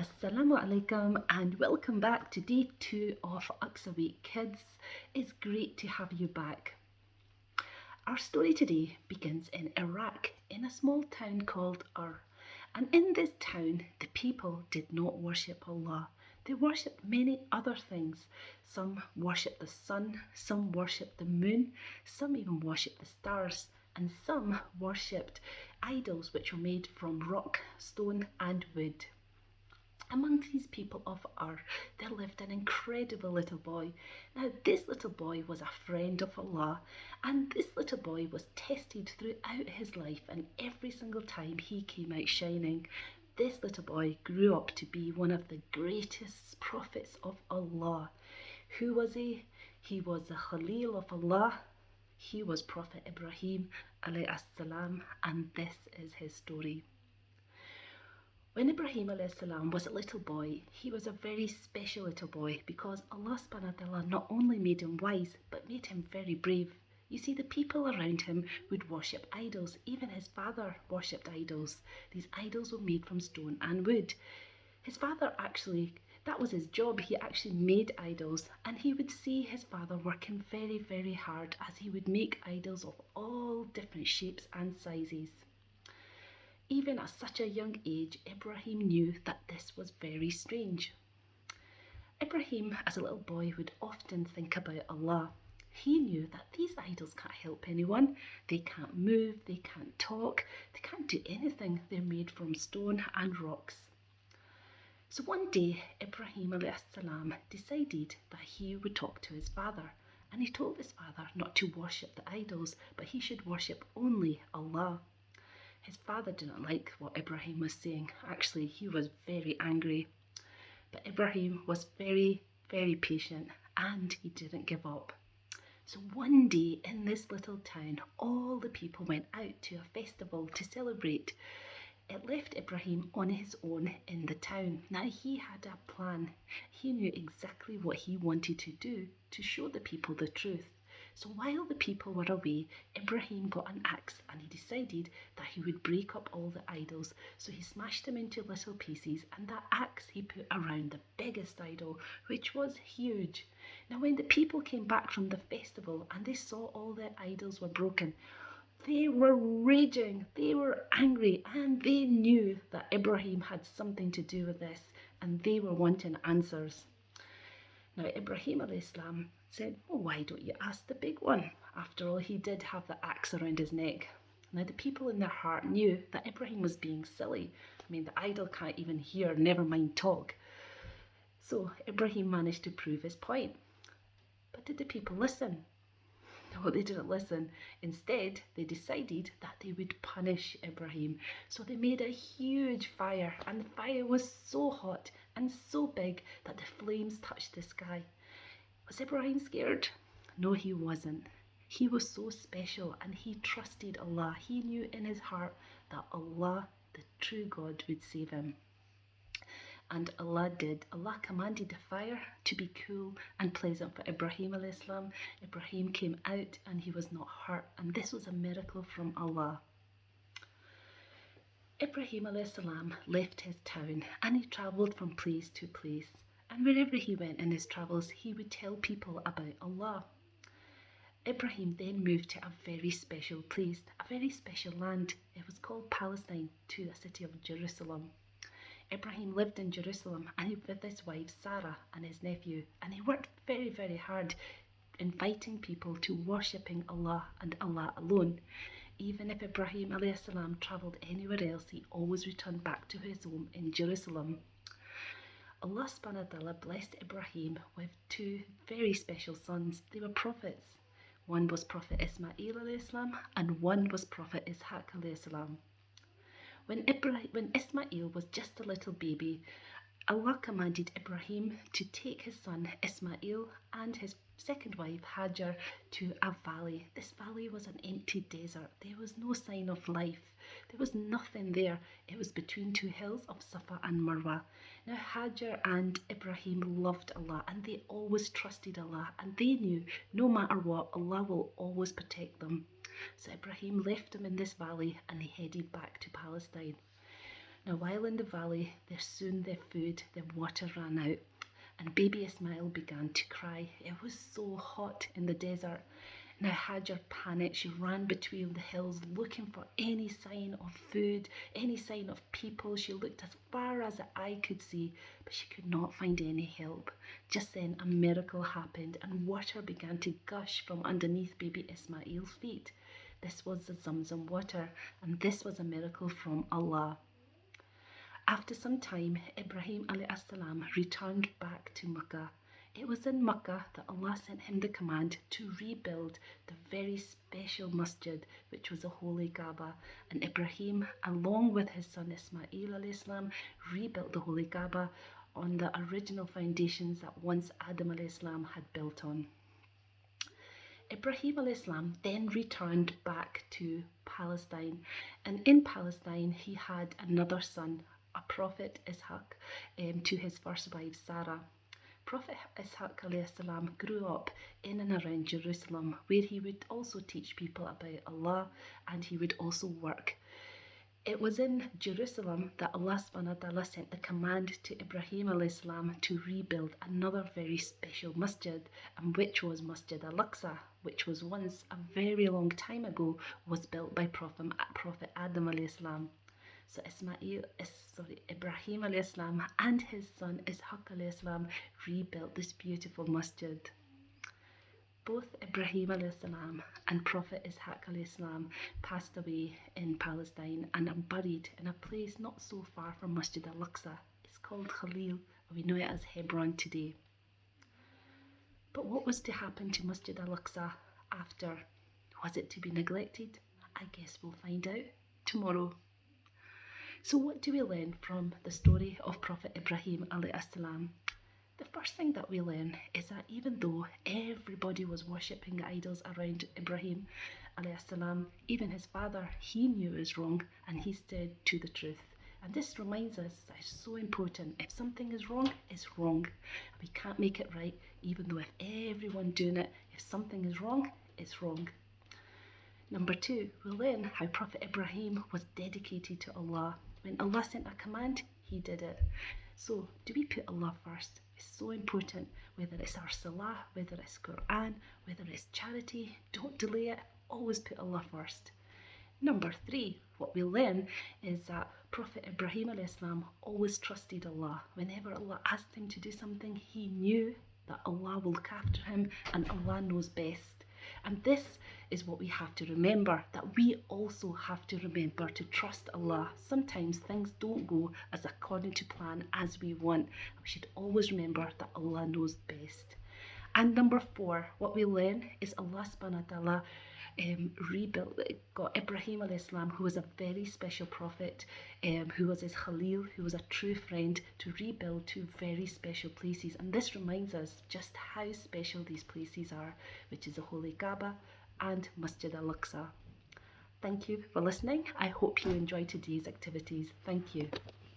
Assalamu alaikum and welcome back to day 2 of Aqsa Week. Kids, it's great to have you back. Our story today begins in Iraq in a small town called Ur. And in this town, the people did not worship Allah. They worshipped many other things. Some worshipped the sun, some worshipped the moon, some even worshipped the stars, and some worshipped idols which were made from rock, stone, and wood. Among these people of Ur, there lived an incredible little boy. Now, this little boy was a friend of Allah, and this little boy was tested throughout his life, and every single time he came out shining. This little boy grew up to be one of the greatest prophets of Allah. Who was he? He was the Khalil of Allah. He was Prophet Ibrahim alayhi salam, and this is his story. When Ibrahim salam was a little boy, he was a very special little boy because Allah subhanahu wa ta'ala not only made him wise but made him very brave. You see, the people around him would worship idols. Even his father worshipped idols. These idols were made from stone and wood. His father that was his job. He actually made idols, and he would see his father working very, very hard as he would make idols of all different shapes and sizes. Even at such a young age, Ibrahim knew that this was very strange. Ibrahim, as a little boy, would often think about Allah. He knew that these idols can't help anyone. They can't move, they can't talk, they can't do anything. They're made from stone and rocks. So one day, Ibrahim salam decided that he would talk to his father. And he told his father not to worship the idols, but he should worship only Allah. His father didn't like what Ibrahim was saying. Actually, he was very angry. But Ibrahim was very, very patient, and he didn't give up. So one day in this little town, all the people went out to a festival to celebrate. It left Ibrahim on his own in the town. Now he had a plan. He knew exactly what he wanted to do to show the people the truth. So while the people were away, Ibrahim got an axe and he decided that he would break up all the idols. So he smashed them into little pieces, and that axe he put around the biggest idol, which was huge. Now when the people came back from the festival and they saw all the idols were broken, they were raging, they were angry, and they knew that Ibrahim had something to do with this, and they were wanting answers. Now Ibrahim salam said, well, why don't you ask the big one? After all, he did have the axe around his neck. Now the people in their heart knew that Ibrahim was being silly. I mean, the idol can't even hear, never mind talk. So Ibrahim managed to prove his point. But did the people listen? No, they didn't listen. Instead, they decided that they would punish Ibrahim. So they made a huge fire, and the fire was so hot and so big that the flames touched the sky. Was Ibrahim scared? No, he wasn't. He was so special and he trusted Allah. He knew in his heart that Allah, the true God, would save him. And Allah did. Allah commanded the fire to be cool and pleasant for Ibrahim salam. Ibrahim came out and he was not hurt, and this was a miracle from Allah. Ibrahim salam left his town and he travelled from place to place. And wherever he went in his travels, he would tell people about Allah. Ibrahim then moved to a very special place, a very special land. It was called Palestine, to the city of Jerusalem. Ibrahim lived in Jerusalem and he with his wife Sarah and his nephew, and he worked very, very hard inviting people to worshipping Allah and Allah alone. Even if Ibrahim salam travelled anywhere else, he always returned back to his home in Jerusalem. Allah subhanahu wa ta'ala blessed Ibrahim with two very special sons. They were prophets. One was Prophet Ismail salam and one was Prophet Ishaq salam. When Ismail was just a little baby, Allah commanded Ibrahim to take his son Ismail and his second wife Hajar to a valley. This valley was an empty desert. There was no sign of life. There was nothing there. It was between two hills of Safa and Marwa. Now Hajar and Ibrahim loved Allah and they always trusted Allah, and they knew no matter what, Allah will always protect them. So Ibrahim left them in this valley and he headed back to Palestine. Now, while in the valley, soon their food, their water ran out, and baby Ismail began to cry. It was so hot in the desert. Now Hajar panicked. She ran between the hills looking for any sign of food, any sign of people. She looked as far as the eye could see, but she could not find any help. Just then a miracle happened and water began to gush from underneath baby Ismail's feet. This was the Zamzam water, and this was a miracle from Allah. After some time, Ibrahim alayhi salam returned back to Makkah. It was in Makkah that Allah sent him the command to rebuild the very special masjid, which was a holy Kaaba. And Ibrahim, along with his son Ismail alayhi salam, rebuilt the holy Kaaba on the original foundations that once Adam alayhi salam had built on. Ibrahim alayhi salam then returned back to Palestine, and in Palestine he had another son, a Prophet Ishaq, to his first wife Sarah. Prophet Ishaq alayhi salam grew up in and around Jerusalem, where he would also teach people about Allah and he would also work. It was in Jerusalem that Allah subhanahu wa ta'ala sent the command to Ibrahim alayhi salam to rebuild another very special masjid, and which was Masjid Al-Aqsa, which was once, a very long time ago, was built by Prophet Adam alayhi salam. So Ibrahim alayhi salam and his son Ishaq alayhi salam rebuilt this beautiful masjid. Both Ibrahim alayhi salam and Prophet Ishaq alayhi salam passed away in Palestine and are buried in a place not so far from Masjid Al-Aqsa. It's called Khalil, and we know it as Hebron today. But what was to happen to Masjid Al-Aqsa after? Was it to be neglected? I guess we'll find out tomorrow. So what do we learn from the story of Prophet Ibrahim alayhi salam? The first thing that we learn is that even though everybody was worshipping the idols around Ibrahim alayhi salam, even his father, he knew it was wrong and he stood to the truth. And this reminds us that it's so important. If something is wrong, it's wrong. We can't make it right, even though if everyone doing it, if something is wrong, it's wrong. Number two, we learn how Prophet Ibrahim was dedicated to Allah. When Allah sent a command, he did it. So, do we put Allah first? It's so important. Whether it's our salah, whether it's Quran, whether it's charity, don't delay it. Always put Allah first. Number three, what we learn is that Prophet Ibrahim alayhi salam always trusted Allah. Whenever Allah asked him to do something, he knew that Allah will look after him and Allah knows best. And this is what we have to remember, that we also have to remember to trust Allah. Sometimes things don't go as according to plan as we want. We should always remember that Allah knows best. And number four, what we learn is Allah subhanahu wa ta'ala got Ibrahim alayhi salam, who was a very special prophet, who was his Khalil, who was a true friend, to rebuild two very special places. And this reminds us just how special these places are, which is the Holy Kaaba and Masjid Al-Aqsa. Thank you for listening. I hope you enjoyed today's activities. Thank you.